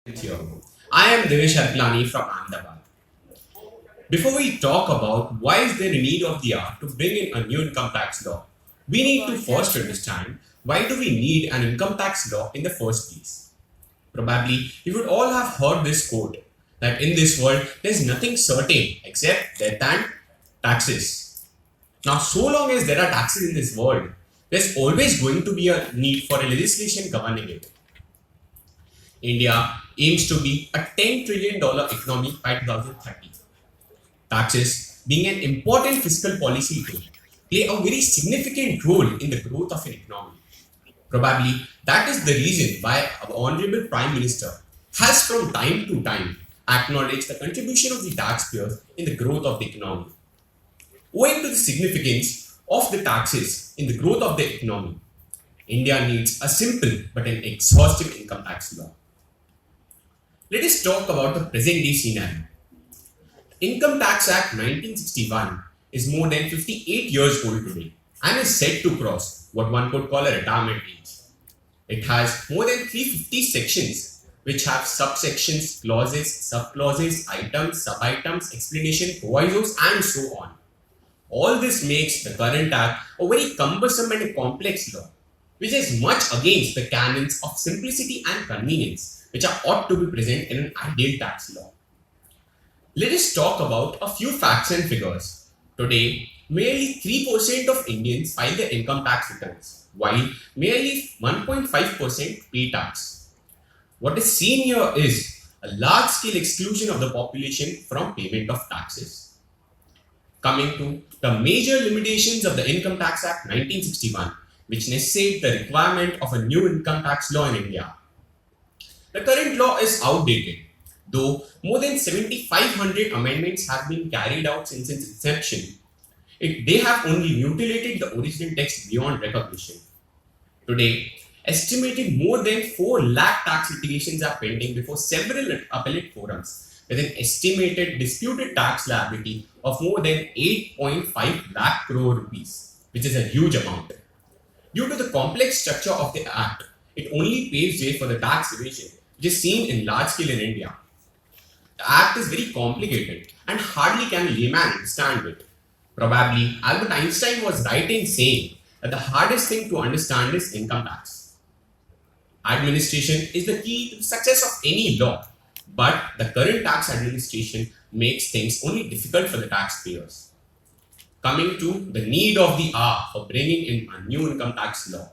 Here. I am Devesh Harplani from Ahmedabad. Before we talk about why is there a need of the hour to bring in a new income tax law, we need to first understand why do we need an income tax law in the first place. Probably you would all have heard this quote that in this world there is nothing certain except death and taxes. Now, so long as there are taxes in this world, there's always going to be a need for a legislation governing it. India aims to be a $10 trillion economy by 2030. Taxes, being an important fiscal policy tool, play a very significant role in the growth of an economy. Probably that is the reason why our Honorable Prime Minister has from time to time acknowledged the contribution of the taxpayers in the growth of the economy. Owing to the significance of the taxes in the growth of the economy, India needs a simple but an exhaustive income tax law. Let us talk about the present day scenario. Income Tax Act 1961 is more than 58 years old today and is set to cross what one could call a retirement age. It has more than 350 sections which have subsections, clauses, subclauses, items, sub-items, explanation, provisos and so on. All this makes the current act a very cumbersome and a complex law, which is much against the canons of simplicity and convenience which are ought to be present in an ideal tax law. Let us talk about a few facts and figures. Today, merely 3% of Indians file their income tax returns, while merely 1.5% pay tax. What is seen here is a large-scale exclusion of the population from payment of taxes. Coming to the major limitations of the Income Tax Act 1961, which necessitate the requirement of a new income tax law in India. The current law is outdated, though more than 7,500 amendments have been carried out since its inception. They have only mutilated the original text beyond recognition. Today, estimated more than 4 lakh tax litigations are pending before several appellate forums, with an estimated disputed tax liability of more than 8.5 lakh crore rupees, which is a huge amount. Due to the complex structure of the Act, it only paves way for the tax evasion, which is seen in large scale in India. The Act is very complicated and hardly can a layman understand it. Probably Albert Einstein was right in saying that the hardest thing to understand is income tax. Administration is the key to the success of any law, but the current tax administration makes things only difficult for the taxpayers. Coming to the need of the hour for bringing in a new income tax law.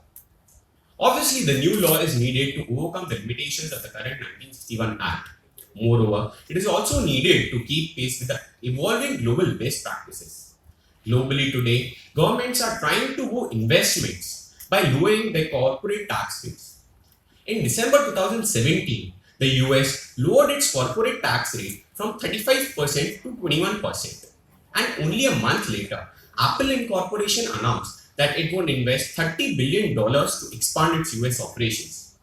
Obviously, the new law is needed to overcome the limitations of the current 1961 Act. Moreover, it is also needed to keep pace with the evolving global best practices. Globally today, governments are trying to grow investments by lowering their corporate tax rates. In December 2017, the US lowered its corporate tax rate from 35% to 21%. And only a month later, Apple Incorporation announced that it would invest $30 billion to expand its US operations.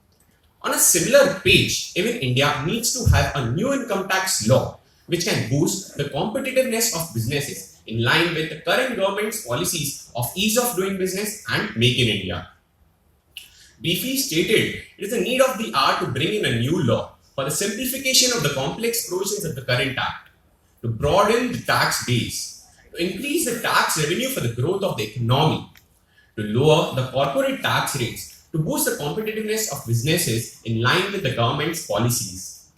On a similar page, even India needs to have a new income tax law which can boost the competitiveness of businesses in line with the current government's policies of ease of doing business and Make in India. Briefly stated, it is the need of the hour to bring in a new law for the simplification of the complex provisions of the current act, to broaden the tax base, to increase the tax revenue for the growth of the economy, to lower the corporate tax rates, to boost the competitiveness of businesses in line with the government's policies,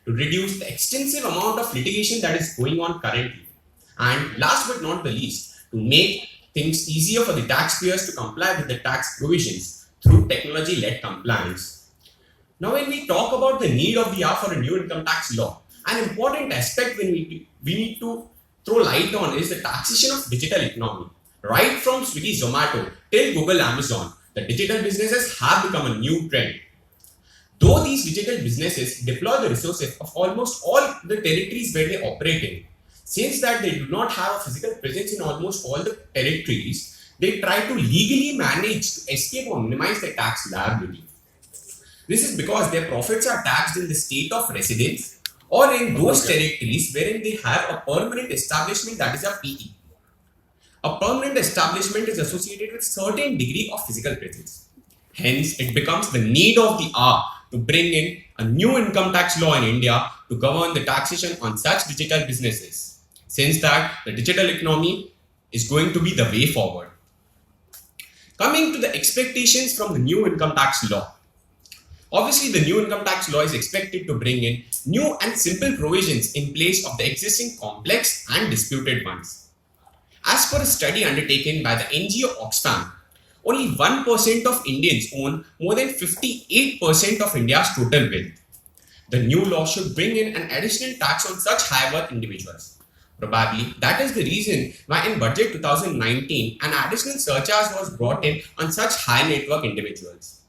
to reduce the extensive amount of litigation that is going on currently, and last but not the least, to make things easier for the taxpayers to comply with the tax provisions through technology-led compliance. Now, when we talk about the need of the hour for a new income tax law, an important aspect we need to throw light on is the taxation of digital economy. Right from Swiggy, Zomato till Google, Amazon, the digital businesses have become a new trend. Though these digital businesses deploy the resources of almost all the territories where they operate in, since that they do not have a physical presence in almost all the territories, they try to legally manage to escape or minimize their tax liability. This is because their profits are taxed in the state of residence or in those territories wherein they have a permanent establishment, that is a PE. A permanent establishment is associated with certain degree of physical presence. Hence, it becomes the need of the hour to bring in a new income tax law in India to govern the taxation on such digital businesses. Since that the digital economy is going to be the way forward. Coming to the expectations from the new income tax law. Obviously, the new income tax law is expected to bring in new and simple provisions in place of the existing complex and disputed ones. As per a study undertaken by the NGO Oxfam, only 1% of Indians own more than 58% of India's total wealth. The new law should bring in an additional tax on such high worth individuals. Probably that is the reason why in Budget 2019 an additional surcharge was brought in on such high net worth individuals.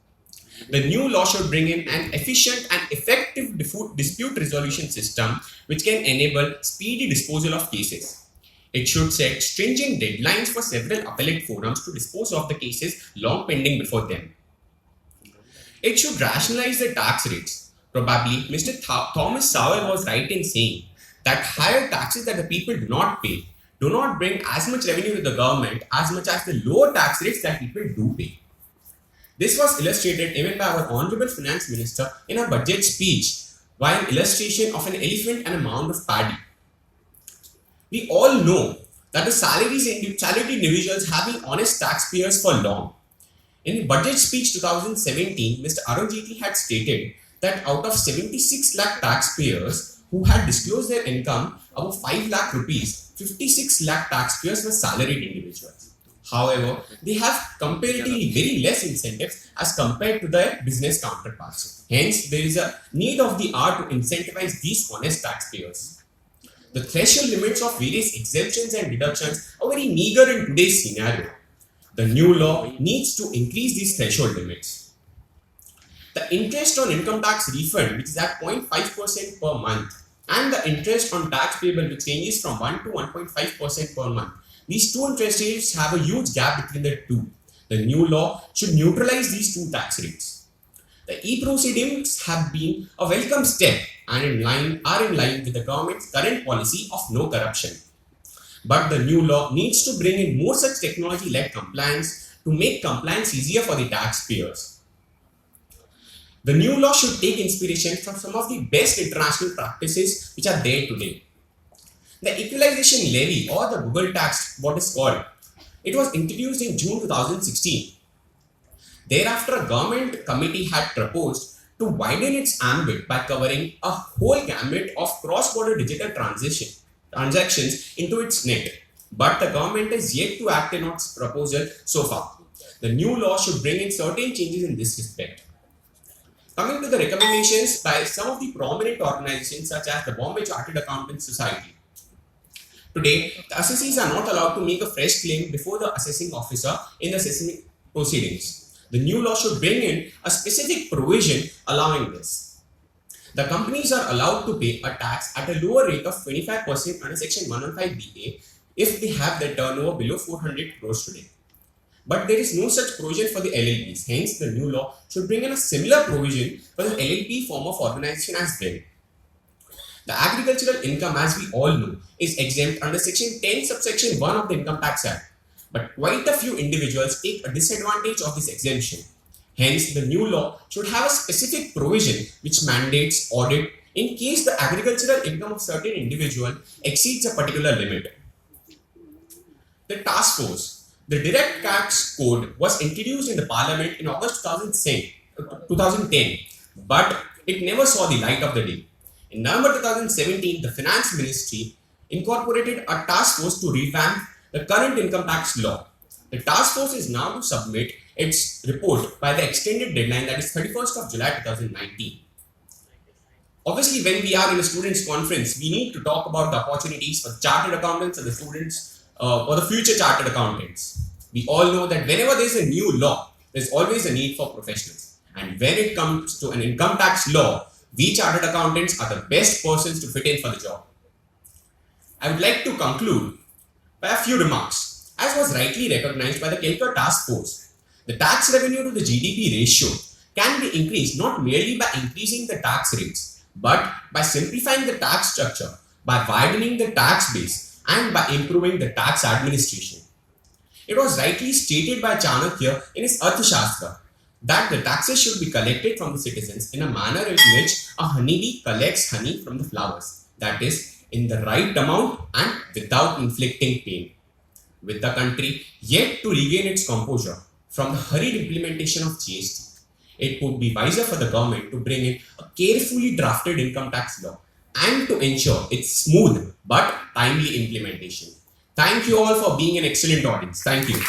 The new law should bring in an efficient and effective dispute resolution system which can enable speedy disposal of cases. It should set stringent deadlines for several appellate forums to dispose of the cases long pending before them. It should rationalize the tax rates. Probably Mr. Thomas Sowell was right in saying that higher taxes that the people do not pay do not bring as much revenue to the government as much as the lower tax rates that people do pay. This was illustrated even by our Honorable Finance Minister in her budget speech by an illustration of an elephant and a mound of paddy. We all know that the salaried individuals have been honest taxpayers for long. In the budget speech 2017, Mr. Arun Jaitley had stated that out of 76 lakh taxpayers who had disclosed their income above 5 lakh rupees, 56 lakh taxpayers were salaried individuals. However, they have comparatively very less incentives as compared to their business counterparts. Hence, there is a need of the hour to incentivize these honest taxpayers. The threshold limits of various exemptions and deductions are very meager in today's scenario. The new law needs to increase these threshold limits. The interest on income tax refund, which is at 0.5% per month, and the interest on tax payable, which ranges from 1 to 1.5% per month. These two interest rates have a huge gap between the two. The new law should neutralize these two tax rates. The e-proceedings have been a welcome step and are in line with the government's current policy of no corruption. But the new law needs to bring in more such technology-led compliance to make compliance easier for the taxpayers. The new law should take inspiration from some of the best international practices which are there today. The equalization levy or the Google tax, what is called, it was introduced in June 2016. Thereafter, a government committee had proposed to widen its ambit by covering a whole gamut of cross-border digital transactions into its net. But the government is yet to act on its proposal so far. The new law should bring in certain changes in this respect. Coming to the recommendations by some of the prominent organizations such as the Bombay Chartered Accountants Society. Today, the assessees are not allowed to make a fresh claim before the assessing officer in the assessing proceedings. The new law should bring in a specific provision allowing this. The companies are allowed to pay a tax at a lower rate of 25% under Section 115BA if they have their turnover below 400 crores today. But there is no such provision for the LLPs. Hence, the new law should bring in a similar provision for the LLP form of organization as well. The agricultural income, as we all know, is exempt under Section 10 subsection 1 of the Income Tax Act. But quite a few individuals take a disadvantage of this exemption. Hence, the new law should have a specific provision which mandates audit in case the agricultural income of certain individual exceeds a particular limit. The task force, the direct tax code, was introduced in the Parliament in August 2010, but it never saw the light of the day. In November 2017, the Finance Ministry incorporated a task force to revamp the current income tax law. The task force is now to submit its report by the extended deadline, that is 31st of July 2019. Obviously, when we are in a students' conference, we need to talk about the opportunities for chartered accountants and the students or the future chartered accountants. We all know that whenever there is a new law, there is always a need for professionals. And when it comes to an income tax law, we chartered accountants are the best persons to fit in for the job. I would like to conclude by a few remarks. As was rightly recognized by the Kelkar Task Force, the tax revenue to the GDP ratio can be increased not merely by increasing the tax rates, but by simplifying the tax structure, by widening the tax base, and by improving the tax administration. It was rightly stated by Chanakya in his Arthashastra that the taxes should be collected from the citizens in a manner in which a honeybee collects honey from the flowers, that is, in the right amount and without inflicting pain. With the country yet to regain its composure from the hurried implementation of GST, it would be wiser for the government to bring in a carefully drafted income tax law and to ensure its smooth but timely implementation. Thank you all for being an excellent audience. Thank you.